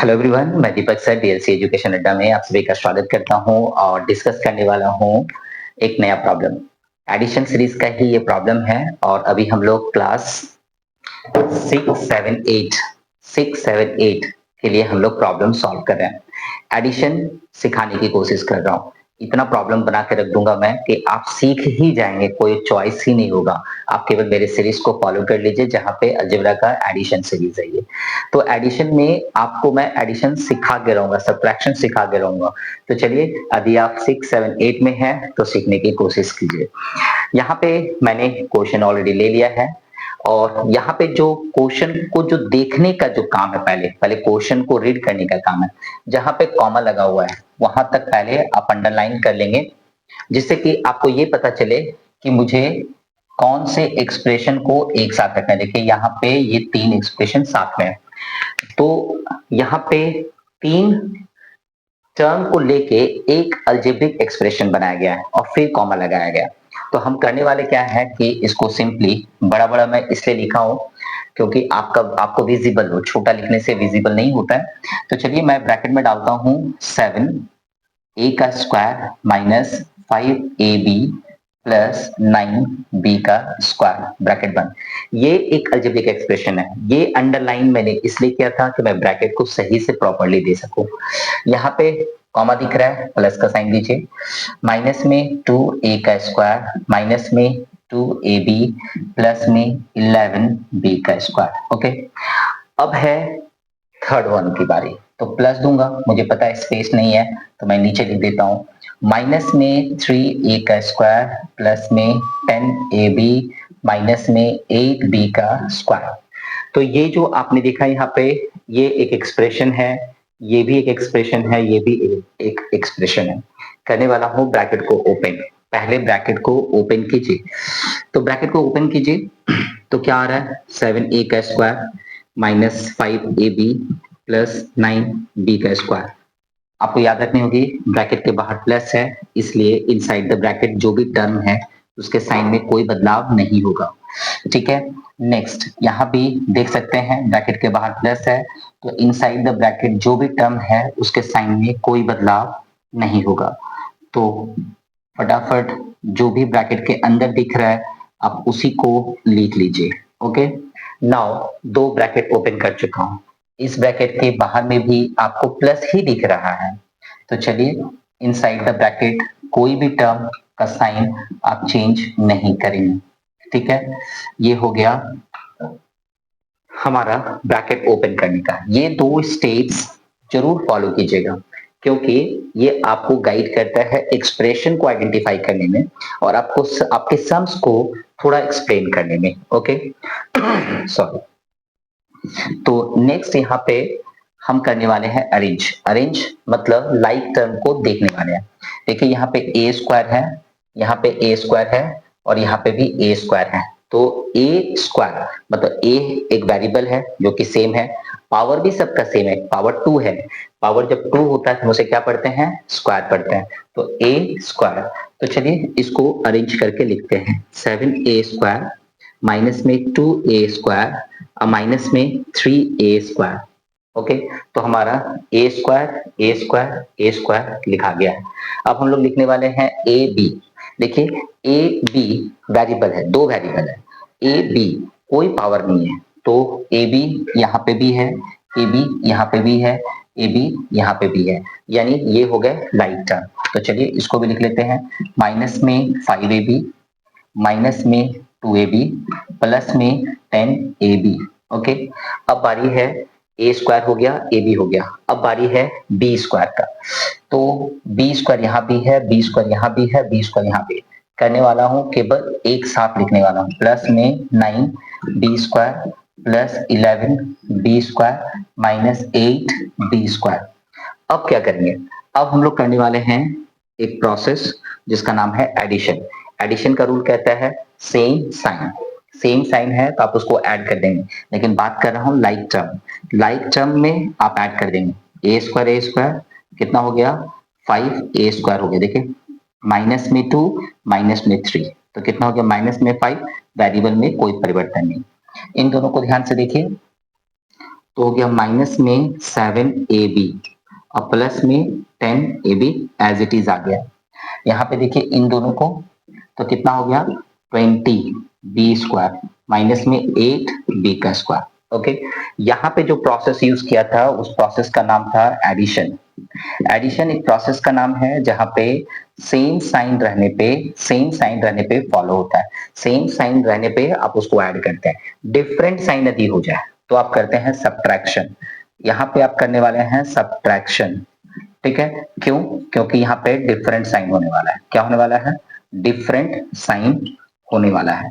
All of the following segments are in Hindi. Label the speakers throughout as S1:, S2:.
S1: हेलो एवरीवन, मैं दीपक सर डीएलसी एजुकेशन अड्डा में आप सभी का स्वागत करता हूं और डिस्कस करने वाला हूं एक नया प्रॉब्लम। एडिशन सीरीज का ही ये प्रॉब्लम है और अभी हम लोग क्लास 6, 7, 8 के लिए हम लोग प्रॉब्लम सॉल्व कर रहे हैं। एडिशन सिखाने की कोशिश कर रहा हूं। इतना प्रॉब्लम बना के रख दूंगा मैं कि आप सीख ही जाएंगे, कोई चॉइस ही नहीं होगा। आप केवल मेरे सीरीज को फॉलो कर लीजिए जहां पे अलजेब्रा का एडिशन सीरीज है ये। तो एडिशन में आपको मैं एडिशन सिखा के रहूंगा, सब्ट्रैक्शन सिखा के रहूंगा। तो चलिए, यदि आप 6, 7, 8 में हैं तो सीखने की कोशिश कीजिए। यहाँ पे मैंने क्वेश्चन ऑलरेडी ले लिया है और यहाँ पे जो क्वेश्चन को जो देखने का जो काम है, पहले पहले क्वेश्चन को रीड करने का काम है। जहां पे कॉमा लगा हुआ है वहां तक पहले आप अंडरलाइन कर लेंगे, जिससे कि आपको ये पता चले कि मुझे कौन से एक्सप्रेशन को एक साथ रखना है। देखिए यहाँ पे ये 3 एक्सप्रेशन साथ में है, तो यहाँ पे 3 टर्म को लेके एक अलजेब्रिक एक्सप्रेशन बनाया गया है और फिर कॉमा लगाया गया। तो हम करने वाले क्या है कि इसको सिंपली बड़ा बड़ा मैं इसलिए लिखा हूं क्योंकि आपको विजिबल हो, छोटा लिखने से विजिबल नहीं होता है। तो चलिए मैं ब्रैकेट में डालता हूं 7a का square minus 5ab plus 9b का स्क्वायर, ब्रैकेट बंद। ये एक अलजेब्रिक एक्सप्रेशन है। ये अंडरलाइन मैंने इसलिए किया था कि मैं ब्रैकेट को सही से प्रॉपर्ली दे सकूं। यहाँ पे कॉमा दिख रहा है, प्लस का साइन दीजिए। माइनस में 2a का स्क्वायर माइनस में 2ab प्लस में 11b का स्क्वायर। ओके, अब है थर्ड वन की बारी। तो प्लस दूंगा, मुझे पता है स्पेस नहीं है तो मैं नीचे लिख देता हूं। माइनस में 3a का स्क्वायर प्लस में 10ab माइनस में 8b का स्क्वायर। तो ये जो आपने देखा यहाँ पे, ये एक एक्सप्रेशन है, ये भी एक एक्सप्रेशन है, ये भी एक एक्सप्रेशन है। करने वाला हूं ब्रैकेट को ओपन। पहले ब्रैकेट को ओपन कीजिए। तो ब्रैकेट को ओपन कीजिए तो क्या आ रहा है, 7a का square minus 5ab plus 9b का स्क्वायर। आपको याद रखनी होगी ब्रैकेट के बाहर प्लस है, इसलिए इनसाइड द ब्रैकेट जो भी टर्म है उसके साइन में कोई बदलाव नहीं होगा। ठीक है, नेक्स्ट यहाँ भी देख सकते हैं ब्रैकेट के बाहर प्लस है, तो इनसाइड द ब्रैकेट जो भी टर्म है उसके साइन में कोई बदलाव नहीं होगा। तो फटाफट जो भी ब्रैकेट के अंदर दिख रहा है आप उसी को लिख लीजिए। ओके, नाउ 2 ब्रैकेट ओपन कर चुका हूं। इस ब्रैकेट के बाहर में भी आपको प्लस ही दिख रहा है, तो चलिए इनसाइड द ब्रैकेट कोई भी टर्म का साइन आप चेंज नहीं करेंगे। ठीक है, ये हो गया हमारा ब्रैकेट ओपन करने का। ये 2 स्टेप्स जरूर फॉलो कीजिएगा क्योंकि ये आपको गाइड करता है एक्सप्रेशन को आइडेंटिफाई करने में और आपको आपके सम्स को थोड़ा एक्सप्लेन करने में। Okay sorry. तो नेक्स्ट यहाँ पे हम करने वाले हैं अरेंज। अरेंज मतलब लाइक टर्म को देखने वाले हैं। देखिए यहाँ पे ए स्क्वायर है, यहाँ पे ए स्क्वायर है और यहाँ पे भी ए स्क्वायर है। तो ए स्क्वायर मतलब ए एक वेरिएबल है जो कि सेम है, पावर भी सबका सेम है, पावर 2 है। पावर जब 2 होता है तो उसे क्या पढ़ते हैं, स्क्वायर पढ़ते हैं। तो ए स्क्वायर, तो चलिए इसको अरेंज करके लिखते हैं। 7a स्क्वायर माइनस में 2a स्क्वायर माइनस में 3a स्क्वायर। ओके, तो हमारा ए स्क्वायर ए स्क्वायर ए स्क्वायर लिखा गया है। अब हम लोग लिखने वाले हैं ए बी। देखिए ए बी वेरिएबल है, 2 वेरिएबल है। ए बी कोई पावर नहीं है, तो ए बी यहाँ पे भी है, ए बी यहाँ पे भी है, ए बी यहाँ पे भी है, यानी ये हो गए लाइक टर्म। तो चलिए इसको भी लिख लेते हैं। माइनस में 5ab माइनस में 2ab प्लस में 10ab। ओके, अब बारी है ए स्क्वायर हो गया, ए बी हो गया, अब बारी है बी स्क्वायर का। तो बी स्क्वायर यहाँ भी है, बी स्क्वायर यहाँ भी है, बी स्क्वायर यहाँ भी। करने वाला हूं केवल एक साथ लिखने वाला हूं, प्लस में 9 B square plus 11 B square minus 8 B square. अब क्या करेंगे, अब हम लोग करने वाले हैं एक प्रोसेस जिसका नाम है एडिशन। एडिशन का रूल कहता है सेम साइन। सेम साइन है तो आप उसको ऐड कर देंगे, लेकिन बात कर रहा हूं लाइक टर्म। लाइक टर्म में आप ऐड कर देंगे ए स्क्वायर कितना हो गया, 5a स्क्वायर हो गया। देखिए माइनस में 2 माइनस में 3, तो कितना हो गया, माइनस में 5। वेरिएबल में कोई परिवर्तन नहीं। इन दोनों को ध्यान से देखिए, तो हो गया माइनस में 7ab और प्लस में 10ab एज इट इज आ गया। यहाँ पे देखिए इन दोनों को, तो कितना हो गया 20b स्क्वायर माइनस में 8b का स्क्वायर। ओके, यहाँ पे जो प्रोसेस यूज किया था उस प्रोसेस का नाम था एडिशन। एडिशन एक प्रोसेस का नाम है जहां पे सेम साइन रहने पे फॉलो होता है। सेम साइन रहने पे आप उसको ऐड करते हैं। डिफरेंट साइन यदि हो जाए तो आप करते हैं सब्ट्रैक्शन। यहाँ पे आप करने वाले हैं सब्ट्रैक्शन। ठीक है, क्यों? क्योंकि यहाँ पे डिफरेंट साइन होने वाला है। क्या होने वाला है? डिफरेंट साइन होने वाला है।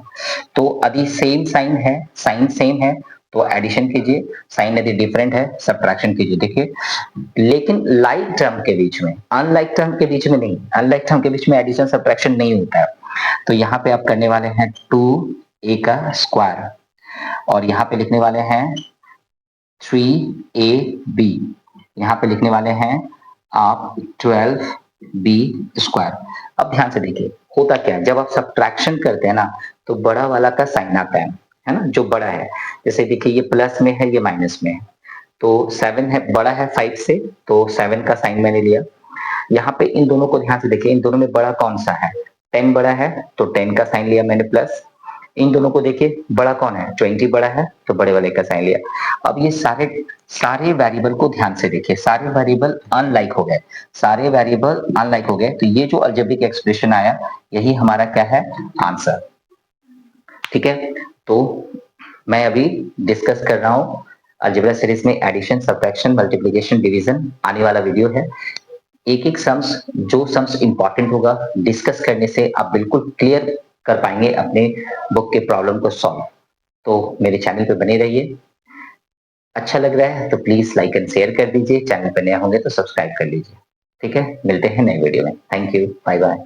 S1: तो यदि सेम साइन है, साइन सेम है तो एडिशन कीजिए, साइन यदि डिफरेंट है सब्ट्रैक्शन कीजिए। देखिए, लेकिन लाइक टर्म के बीच में, अनलाइक टर्म के बीच में नहीं, अनलाइक टर्म के बीच में एडिशन सब्ट्रैक्शन नहीं होता है। तो यहाँ पे आप करने वाले हैं 2a का स्क्वायर और यहाँ पे लिखने वाले हैं 3ab, यहाँ पे लिखने वाले हैं आप 12b स्क्वायर। अब ध्यान से देखिए होता क्या है, जब आप सब्ट्रैक्शन करते हैं ना तो बड़ा वाला का साइन आता है ना, जो बड़ा है। जैसे देखिए ये प्लस में है, ये माइनस में है, तो 7 है, बड़ा है 5 से, तो 7 का साइन मैंने लिया। यहाँ पे इन दोनों को ध्यान से देखिए, इन दोनों में बड़ा कौन सा है? 10 बड़ा है तो 10 का साइन लिया मैंने प्लस। इन दोनों को देखिए बड़ा कौन है? 20 बड़ा है तो बड़े वाले का साइन लिया। अब ये सारे सारे वेरिएबल को ध्यान से देखिए, सारे वेरिएबल अनलाइक हो गए, सारे वेरिएबल अनलाइक हो गए, तो ये जो अलजेब्रिक एक्सप्रेशन आया यही हमारा क्या है? आंसर। ठीक है, तो मैं अभी डिस्कस कर रहा हूँ अलजेब्रा सीरीज में एडिशन, सब्ट्रैक्शन, मल्टीप्लिकेशन, डिवीजन आने वाला वीडियो है। एक एक सम्स, जो सम्स इंपॉर्टेंट होगा डिस्कस करने से आप बिल्कुल क्लियर कर पाएंगे अपने बुक के प्रॉब्लम को सॉल्व। तो मेरे चैनल पे बने रहिए। अच्छा लग रहा है तो प्लीज लाइक एंड शेयर कर दीजिए, चैनल पे नए होंगे तो सब्सक्राइब कर लीजिए। ठीक है, मिलते हैं नए वीडियो में। Thank you, bye bye.